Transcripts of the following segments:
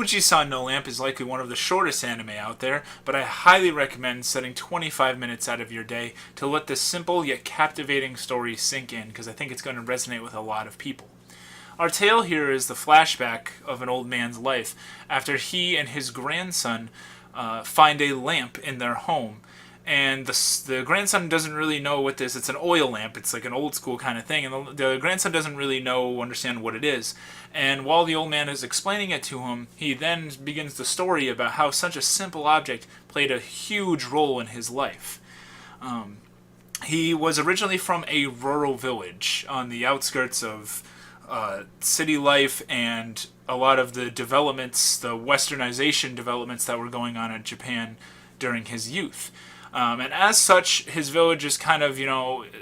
Ojisan no Lamp is likely one of the shortest anime out there, but I highly recommend setting 25 minutes out of your day to let this simple yet captivating story sink in, because I think it's going to resonate with a lot of people. Our tale here is the flashback of an old man's life after he and his grandson find a lamp in their home. And the grandson doesn't really know what this. It's an oil lamp. It's like an old school kind of thing. And the grandson doesn't really understand what it is. And while the old man is explaining it to him, he then begins the story about how such a simple object played a huge role in his life. He was originally from a rural village on the outskirts of city life and a lot of the developments, the westernization developments that were going on in Japan during his youth. And as such, his village is kind of,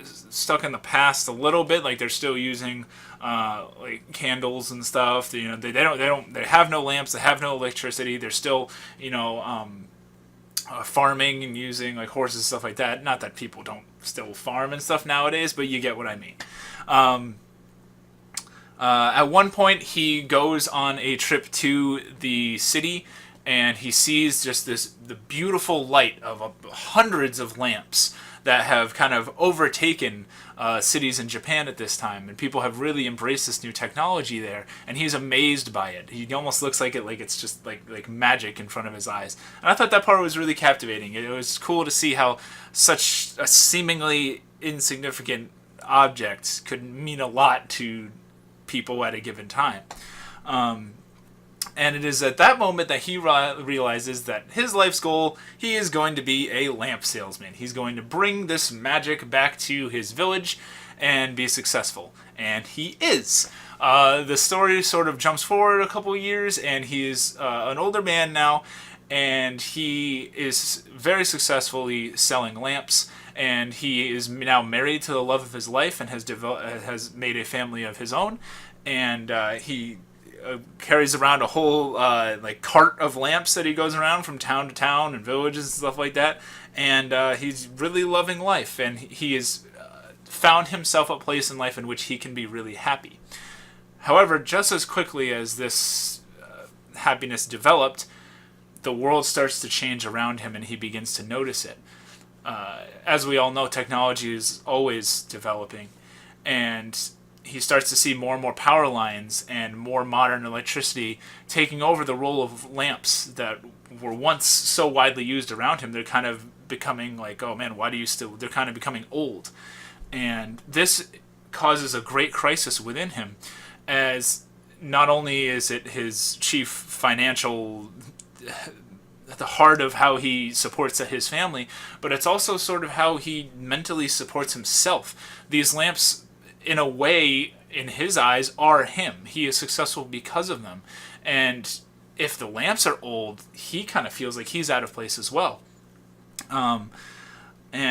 stuck in the past a little bit. Like, they're still using like candles and stuff. They have no lamps. They have no electricity. They're still, farming and using like horses and stuff like that. Not that people don't still farm and stuff nowadays, but you get what I mean. At one point, he goes on a trip to the city, and he sees just the beautiful light of hundreds of lamps that have kind of overtaken cities in Japan at this time, and people have really embraced this new technology there, and he's amazed by it. He almost looks like it's just like magic in front of his eyes. And I thought that part was really captivating. It was cool to see how such a seemingly insignificant object could mean a lot to people at a given time. And it is at that moment that he realizes that his life's goal, he is going to be a lamp salesman. He's going to bring this magic back to his village and be successful. And he is. The story sort of jumps forward a couple years, and he is an older man now, and he is very successfully selling lamps. And he is now married to the love of his life and has made a family of his own. And he carries around a whole cart of lamps that he goes around from town to town and villages and stuff like that. And he's really loving life, and he has found himself a place in life in which he can be really happy. However, just as quickly as this happiness developed, the world starts to change around him, and he begins to notice it. As we all know, technology is always developing, and he starts to see more and more power lines and more modern electricity taking over the role of lamps that were once so widely used around him. They're kind of becoming like, oh man, why do you still... They're kind of becoming old. And this causes a great crisis within him, as not only is it his chief financial... the heart of how he supports his family, but it's also sort of how he mentally supports himself. These lamps, in a way, in his eyes, are him. He is successful because of them. And if the lamps are old, he kind of feels like he's out of place as well. And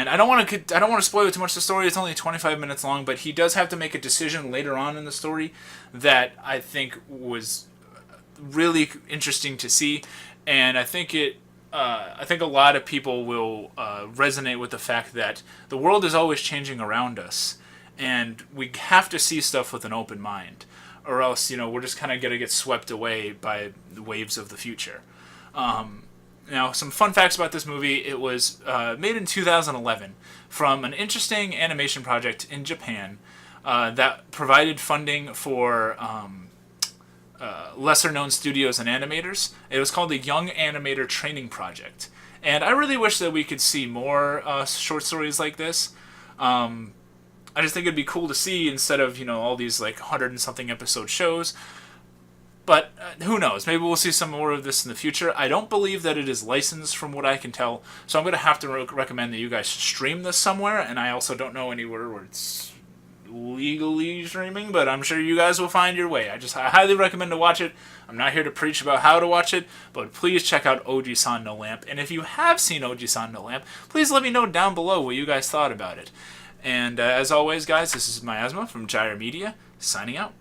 I don't want to spoil too much of the story. It's only 25 minutes long, but he does have to make a decision later on in the story that I think was really interesting to see. And I think I think a lot of people will resonate with the fact that the world is always changing around us, and we have to see stuff with an open mind, or else we're just kind of gonna get swept away by the waves of the future. Now, some fun facts about this movie: it was made in 2011 from an interesting animation project in Japan that provided funding for lesser-known studios and animators. It was called the Young Animator Training Project. And I really wish that we could see more short stories like this. I just think it'd be cool to see instead of, all these 100-and-something episode shows. But who knows? Maybe we'll see some more of this in the future. I don't believe that it is licensed from what I can tell. So I'm going to have to recommend that you guys stream this somewhere. And I also don't know anywhere where it's legally streaming, but I'm sure you guys will find your way. I highly recommend to watch it. I'm not here to preach about how to watch it, but please check out Ojisan no Lamp. And if you have seen Ojisan no Lamp, please let me know down below what you guys thought about it. And as always, guys, this is Miasma from Gyre Media, signing out.